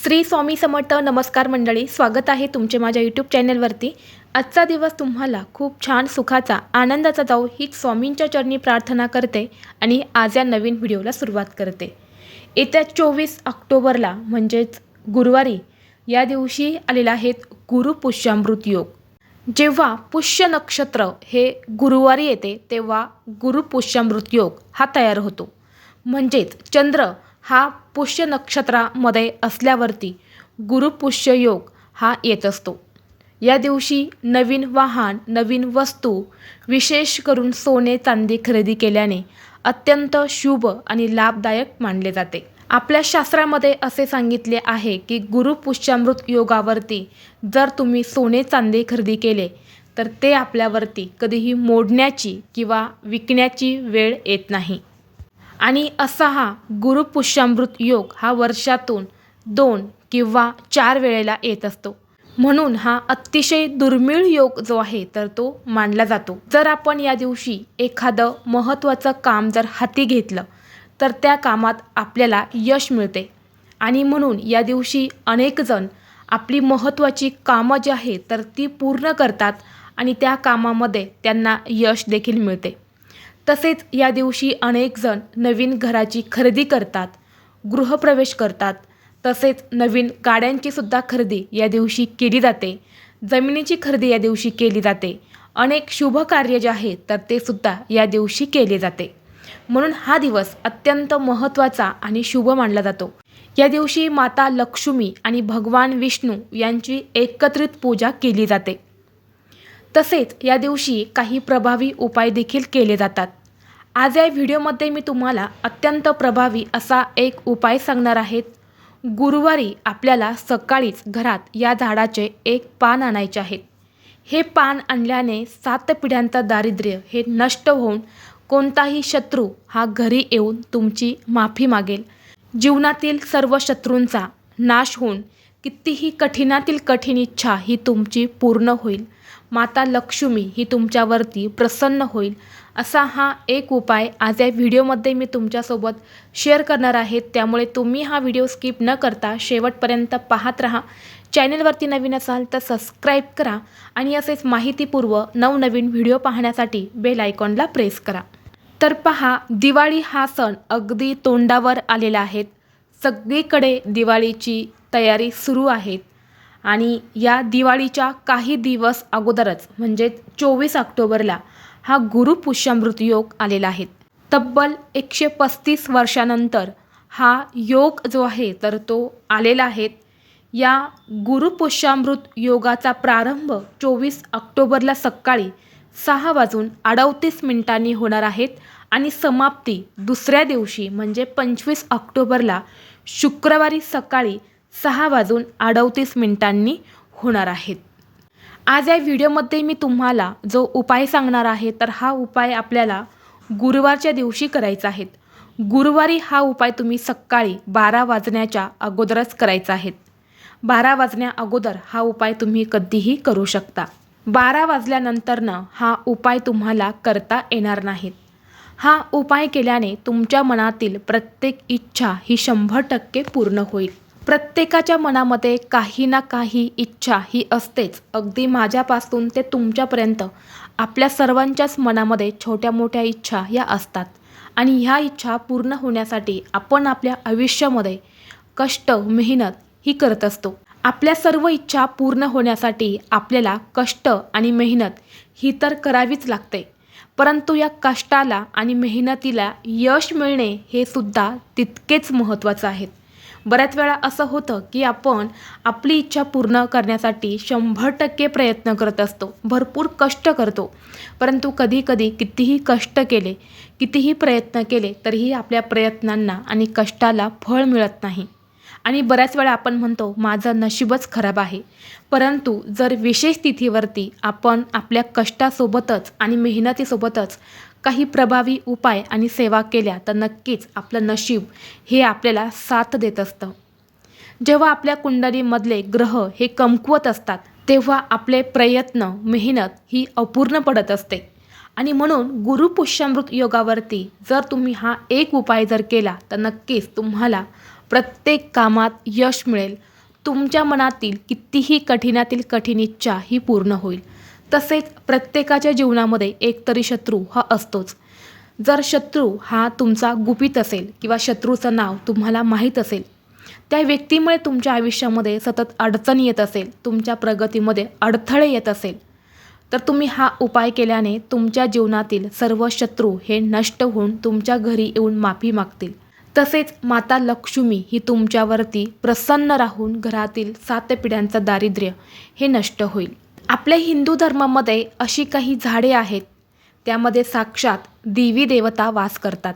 श्री स्वामी समर्थ. नमस्कार मंडळी, स्वागत आहे तुमचे माझ्या यूट्यूब चॅनलवरती. आजचा दिवस तुम्हाला खूप छान सुखाचा आनंदाचा जाऊ हीच स्वामींच्या चरणी प्रार्थना करते आणि आज या नवीन व्हिडिओला सुरुवात करते. येत्या 24 ऑक्टोबरला म्हणजेच गुरुवारी या दिवशी आलेला आहे गुरुपुष्यामृत योग. जेव्हा पुष्य नक्षत्र हे गुरुवारी येते तेव्हा गुरुपुष्यामृत योग हा तयार होतो. म्हणजेच चंद्र हा पुष्य नक्षत्रामध्ये असल्यावरती गुरुपुष्य योग हा येत असतो. या दिवशी नवीन वाहन, नवीन वस्तू, विशेष करून सोने चांदी खरेदी केल्याने अत्यंत शुभ आणि लाभदायक मानले जाते. आपल्या शास्त्रामध्ये असे सांगितले आहे की गुरुपुष्यामृत योगावरती जर तुम्ही सोने चांदी खरेदी केले तर ते आपल्यावरती कधीही मोडण्याची किंवा विकण्याची वेळ येत नाही. आणि असा हा गुरुपुष्यामृत योग हा वर्षातून 2 किंवा 4 वेळेला येत असतो. म्हणून हा अतिशय दुर्मिळ योग जो आहे तर तो मानला जातो. जर आपण या दिवशी एखादं महत्त्वाचं काम जर हाती घेतलं तर त्या कामात आपल्याला यश मिळते. आणि म्हणून या दिवशी अनेक जण आपली महत्त्वाची कामं जी आहेत तर ती पूर्ण करतात आणि त्या कामामध्ये त्यांना यश देखील मिळते. तसेच या दिवशी अनेक जण नवीन घराची खरेदी करतात, गृहप्रवेश करतात. तसेच नवीन गाड्यांची सुद्धा खरेदी या दिवशी केली जाते. जमिनीची खरेदी या दिवशी केली जाते. अनेक शुभ कार्य जे आहेत तर ते सुद्धा या दिवशी केले जाते. म्हणून हा दिवस अत्यंत महत्त्वाचा आणि शुभ मानला जातो. या दिवशी माता लक्ष्मी आणि भगवान विष्णू यांची एकत्रित पूजा केली जाते. तसेच या दिवशी काही प्रभावी उपाय देखील केले जातात. आज या व्हिडिओमध्ये मी तुम्हाला अत्यंत प्रभावी असा एक उपाय सांगणार आहेत. गुरुवारी आपल्याला सकाळीच घरात या झाडाचे एक पान आणायचे आहेत. हे पान आणल्याने 7 पिढ्यांचं दारिद्र्य हे नष्ट होऊन कोणताही शत्रू हा घरी येऊन तुमची माफी मागेल. जीवनातील सर्व शत्रूंचा नाश होऊन कितीही कठीणातील कठीण इच्छा ही तुमची पूर्ण होईल. माता लक्ष्मी ही तुमच्यावरती प्रसन्न होईल. असा हा एक उपाय आज या व्हिडिओमध्ये मी तुमच्यासोबत शेअर करणार आहे. त्यामुळे तुम्ही हा व्हिडिओ स्किप न करता शेवटपर्यंत पाहत राहा. चॅनलवरती नवीन असाल तर सबस्क्राईब करा आणि असेच माहितीपूर्व नवनवीन व्हिडिओ पाहण्यासाठी बेल आयकॉनला प्रेस करा. तर पहा, दिवाळी हा सण अगदी तोंडावर आलेला आहे. सगळीकडे दिवाळीची तयारी सुरू आहे. आणि या दिवाळीच्या काही दिवस अगोदरच म्हणजेच 24 ऑक्टोबरला हा गुरुपुष्यामृत योग आलेला आहे. तब्बल 135 वर्षानंतर हा योग जो आहे तर तो आलेला आहे. या गुरुपुष्यामृत योगाचा प्रारंभ 24 ऑक्टोबरला सकाळी 6:38 होणार आहेत आणि समाप्ती दुसऱ्या दिवशी म्हणजे 25 ऑक्टोबरला शुक्रवारी सकाळी 6:38 होणार आहेत. आज या व्हिडिओमध्ये मी तुम्हाला जो उपाय सांगणार आहे तर हा उपाय आपल्याला गुरुवारच्या दिवशी करायचा आहे. गुरुवारी हा उपाय तुम्ही सकाळी 12 वाजण्याच्या अगोदरच करायचा आहे. 12 वाजण्या अगोदर हा उपाय तुम्ही कधीही करू शकता. 12 वाजल्यानंतरनं हा उपाय तुम्हाला करता येणार नाहीत. हा उपाय केल्याने तुमच्या मनातील प्रत्येक इच्छा ही 100% पूर्ण होईल. प्रत्येकाच्या मनामध्ये काही ना काही इच्छा ही असतेच. अगदी माझ्यापासून ते तुमच्यापर्यंत आपल्या सर्वांच्याच मनामध्ये छोट्या मोठ्या इच्छा या असतात. आणि ह्या इच्छा पूर्ण होण्यासाठी आपण आपल्या आयुष्यामध्ये कष्ट, मेहनत ही करत असतो. आपल्या सर्व इच्छा पूर्ण होण्यासाठी आपल्याला कष्ट आणि मेहनत ही तर करावीच लागते. परंतु या कष्टाला आणि मेहनतीला यश मिळणे हे सुद्धा तितकेच महत्त्वाचं आहे. बऱ्याच वेळा असं होतं की आपण आपली इच्छा पूर्ण करण्यासाठी 100% प्रयत्न करत असतो, भरपूर कष्ट करतो. परंतु कधीकधी कितीही कष्ट केले, कितीही प्रयत्न केले तरीही आपल्या प्रयत्नांना आणि कष्टाला फळ मिळत नाही. आणि बऱ्याच वेळा आपण म्हणतो माझं नशीबच खराब आहे. परंतु जर विशेष तिथीवरती आपण आपल्या कष्टासोबतच आणि मेहनतीसोबतच काही प्रभावी उपाय आणि सेवा केल्या तर नक्कीच आपलं नशीब हे आपल्याला साथ देत असतं. जेव्हा आपल्या कुंडलीमधले ग्रह हे कमकुवत असतात तेव्हा आपले प्रयत्न, मेहनत ही अपूर्ण पडत असते. आणि म्हणून गुरुपुष्यामृत योगावरती जर तुम्ही हा एक उपाय जर केला तर नक्कीच तुम्हाला प्रत्येक कामात यश मिळेल. तुमच्या मनातील कितीही कठीणातील कठीण इच्छा ही पूर्ण होईल. तसेच प्रत्येकाच्या जीवनामध्ये एकतरी शत्रू हा असतोच. जर शत्रू हा तुमचा गुपित असेल किंवा शत्रूचं नाव तुम्हाला माहीत असेल, त्या व्यक्तीमुळे तुमच्या आयुष्यामध्ये सतत अडचणी येत असेल, तुमच्या प्रगतीमध्ये अडथळे येत असेल, तर तुम्ही हा उपाय केल्याने तुमच्या जीवनातील सर्व शत्रू हे नष्ट होऊन तुमच्या घरी येऊन माफी मागतील. तसेच माता लक्ष्मी ही तुमच्यावरती प्रसन्न राहून घरातील 7 पिढ्यांचं दारिद्र्य हे नष्ट होईल. आपल्या हिंदू धर्मामध्ये अशी काही झाडे आहेत, त्यामध्ये साक्षात देवी देवता वास करतात.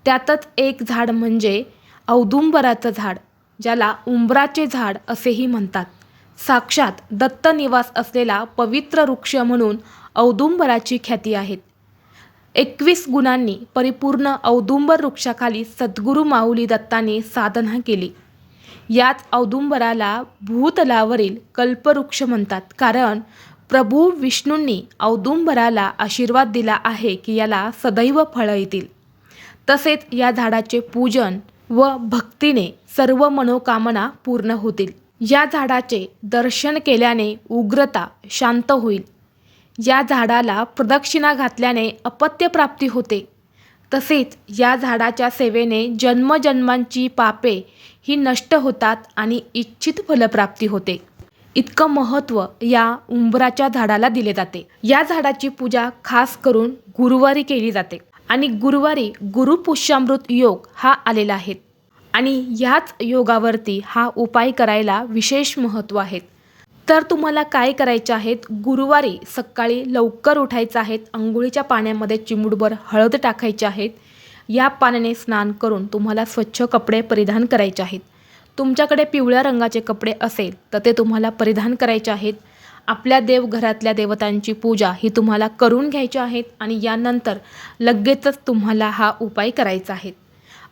त्यातच एक झाड म्हणजे औदुंबराचं झाड, ज्याला उंबराचे झाड असेही म्हणतात. साक्षात दत्त निवास असलेला पवित्र वृक्ष म्हणून औदुंबराची ख्याती आहे. 21 गुणांनी परिपूर्ण औदुंबर वृक्षाखाली सद्गुरू माऊली दत्ताने साधना केली. याच औदुंबराला भूतलावरील कल्पवृक्ष म्हणतात, कारण प्रभू विष्णूंनी औदुंबराला आशीर्वाद दिला आहे की याला सदैव फळं येतील. तसेच या झाडाचे पूजन व भक्तीने सर्व मनोकामना पूर्ण होतील. या झाडाचे दर्शन केल्याने उग्रता शांत होईल. या झाडाला प्रदक्षिणा घातल्याने अपत्यप्राप्ती होते. तसेच या झाडाच्या सेवेने जन्मजन्मांची पापे ही नष्ट होतात आणि इच्छित फलप्राप्ती होते. इतकं महत्त्व या उंबराच्या झाडाला दिले जाते. या झाडाची पूजा खास करून गुरुवारी केली जाते आणि गुरुवारी गुरुपुष्यामृत योग हा आलेला आहे आणि याच योगावरती हा उपाय करायला विशेष महत्त्व आहे. तर तुम्हाला काय करायचे आहेत, गुरुवारी सकाळी लवकर उठायचं आहे. अंघोळीच्या पाण्यामध्ये चिमूटभर हळद टाकायची आहेत. या पाण्याने स्नान करून तुम्हाला स्वच्छ कपडे परिधान करायचे आहेत. तुमच्याकडे पिवळ्या रंगाचे कपडे असेल तर ते तुम्हाला परिधान करायचे आहेत. आपल्या देवघरातल्या देवतांची पूजा ही तुम्हाला करून घ्यायची आहेत आणि यानंतर लगेचच तुम्हाला हा उपाय करायचा आहे.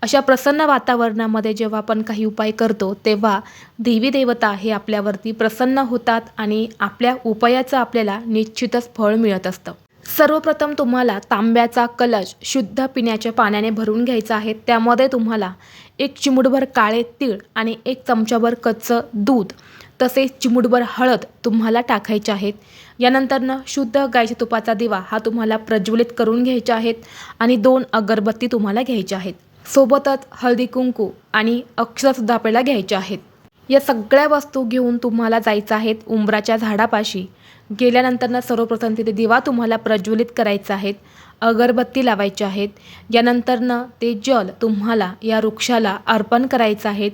अशा प्रसन्न वातावरणामध्ये जेव्हा आपण काही उपाय करतो तेव्हा देवी देवता हे आपल्यावरती प्रसन्न होतात आणि आपल्या उपायाचं आपल्याला निश्चितच फळ मिळत असतं. सर्वप्रथम तुम्हाला तांब्याचा कलश शुद्ध पिण्याच्या पाण्याने भरून घ्यायचा आहे. त्यामध्ये तुम्हाला 1 चिमूटभर काळे तीळ आणि 1 चमचाभर कच्चं दूध तसेच चिमूटभर हळद तुम्हाला टाकायचे आहेत. यानंतरनं शुद्ध गाईच्या तुपाचा दिवा हा तुम्हाला प्रज्वलित करून घ्यायचा आहेत आणि 2 अगरबत्ती तुम्हाला घ्यायच्या आहेत. सोबतच हळदी कुंकू आणि अक्षरसुद्धा आपल्याला घ्यायचे आहेत. या सगळ्या वस्तू घेऊन तुम्हाला जायचं आहे उंबराच्या झाडापाशी. गेल्यानंतरनं सर्वप्रथम तिथे दिवा तुम्हाला प्रज्वलित करायचा आहे, अगरबत्ती लावायची आहेत. यानंतरनं ते जल तुम्हाला या वृक्षाला अर्पण करायचं आहे,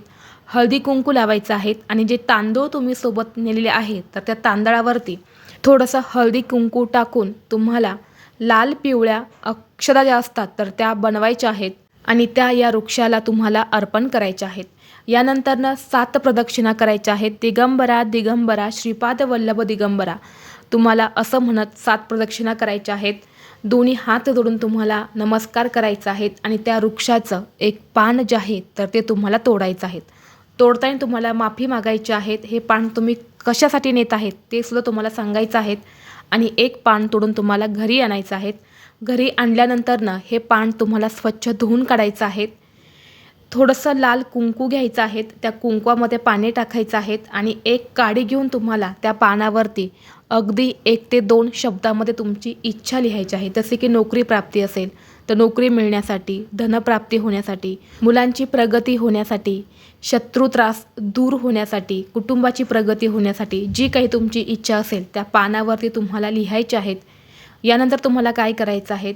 हळदी कुंकू लावायचं आहे आणि जे तांदूळ तुम्ही सोबत नेलेले आहेत तर त्या तांदळावरती थोडंसं हळदी कुंकू टाकून तुम्हाला लाल पिवळ्या अक्षता ज्या असतात तर त्या बनवायच्या आहेत आणि त्या या वृक्षाला तुम्हाला अर्पण करायच्या आहेत. यानंतरनं 7 प्रदक्षिणा करायच्या आहेत. दिगंबरा दिगंबरा श्रीपाद वल्लभ दिगंबरा तुम्हाला असं म्हणत 7 प्रदक्षिणा करायच्या आहेत. दोन्ही हात जोडून तुम्हाला नमस्कार करायचा आहेत आणि त्या वृक्षाचं एक पान जे आहे तर ते तुम्हाला तोडायचं आहे. तोडताना तुम्हाला माफी मागायची आहेत. हे पान तुम्ही कशासाठी नेत आहेत ते सुद्धा तुम्हाला सांगायचं आहे आणि एक पान तोडून तुम्हाला घरी आणायचं आहे. घरी आणल्यानंतरनं हे पान तुम्हाला स्वच्छ धुवून काढायचं आहे. थोडंसं लाल कुंकू घ्यायचं आहे, त्या कुंकवामध्ये पाणी टाकायचं आहे आणि एक काडी घेऊन तुम्हाला त्या पानावरती अगदी 1 ते 2 शब्दामध्ये तुमची इच्छा लिहायची आहे. जसे की नोकरी प्राप्ती असेल तर नोकरी मिळण्यासाठी, धनप्राप्ती होण्यासाठी, मुलांची प्रगती होण्यासाठी, शत्रू त्रास दूर होण्यासाठी, कुटुंबाची प्रगती होण्यासाठी जी काही तुमची इच्छा असेल त्या पानावरती तुम्हाला लिहायची आहेत. यानंतर तुम्हाला काय करायचं आहे,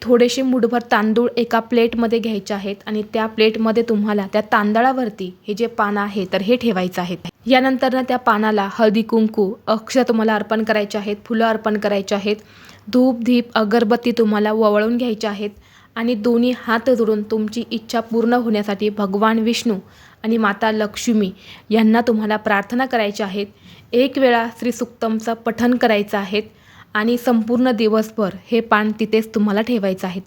थोडेसे मुठभर तांदूळ एका प्लेटमध्ये घ्यायचे आहेत आणि त्या प्लेटमध्ये तुम्हाला त्या तांदळावरती हे जे पान आहे तर हे ठेवायचं आहे. यानंतर त्या पानाला हळदी कुंकू अक्षर तुम्हाला अर्पण करायचे आहेत, फुलं अर्पण करायचे आहेत, धूप दीप अगरबत्ती तुम्हाला वळवून घ्यायचे आहेत आणि दोन्ही हात जोडून तुमची इच्छा पूर्ण होण्यासाठी भगवान विष्णू आणि माता लक्ष्मी यांना तुम्हाला प्रार्थना करायची आहेत. 1 वेळा श्री सुक्तमचं पठण करायचं आहे आणि संपूर्ण दिवसभर हे पान तिथेच तुम्हाला ठेवायचं आहे.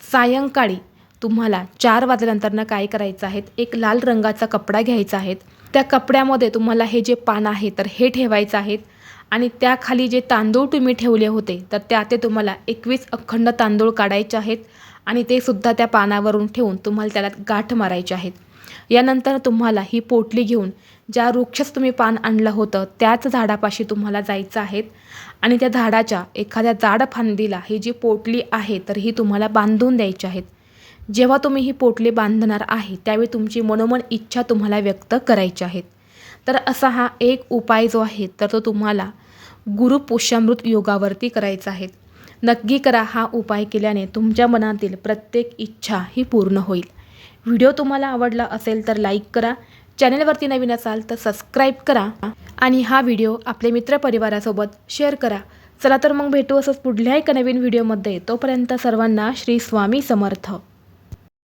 सायंकाळी तुम्हाला 4 वाजल्यानंतरनं काय करायचं आहे, एक लाल रंगाचा कपडा घ्यायचा आहे. त्या कपड्यामध्ये तुम्हाला हे जे पान आहे तर हे ठेवायचं आहे आणि त्याखाली जे तांदूळ तुम्ही ठेवले होते तर ते तुम्हाला 21 अखंड तांदूळ काढायचे आहेत आणि ते सुद्धा त्या पानावरून ठेवून तुम्हाला त्याला गाठ मारायचे आहेत. यानंतर तुम्हाला ही पोटली घेऊन ज्या वृक्षाचं तुम्ही पान आणलं होतं त्याच झाडापाशी तुम्हाला जायचं आहे आणि त्या झाडाच्या एखाद्या जाड फांदीला ही जी पोटली आहे तर ही तुम्हाला बांधून द्यायची आहेत. जेव्हा तुम्ही ही पोटली बांधणार आहे त्यावेळी तुमची मनोमन इच्छा तुम्हाला व्यक्त करायची आहेत. तर असा हा एक उपाय जो आहे तर तो तुम्हाला गुरुपुष्यामृत योगावरती करायचा आहे. नक्की करा. हा उपाय केल्याने तुमच्या मनातील प्रत्येक इच्छा ही पूर्ण होईल. व्हिडिओ तुम्हाला आवडला असेल तर लाईक करा. चॅनलवरती नवीन असाल तर सबस्क्राईब करा आणि हा व्हिडिओ आपले मित्रपरिवारासोबत शेअर करा. चला तर मग भेटू असंच पुढल्या एका नवीन व्हिडिओमध्ये. तोपर्यंत सर्वांना श्री स्वामी समर्थ.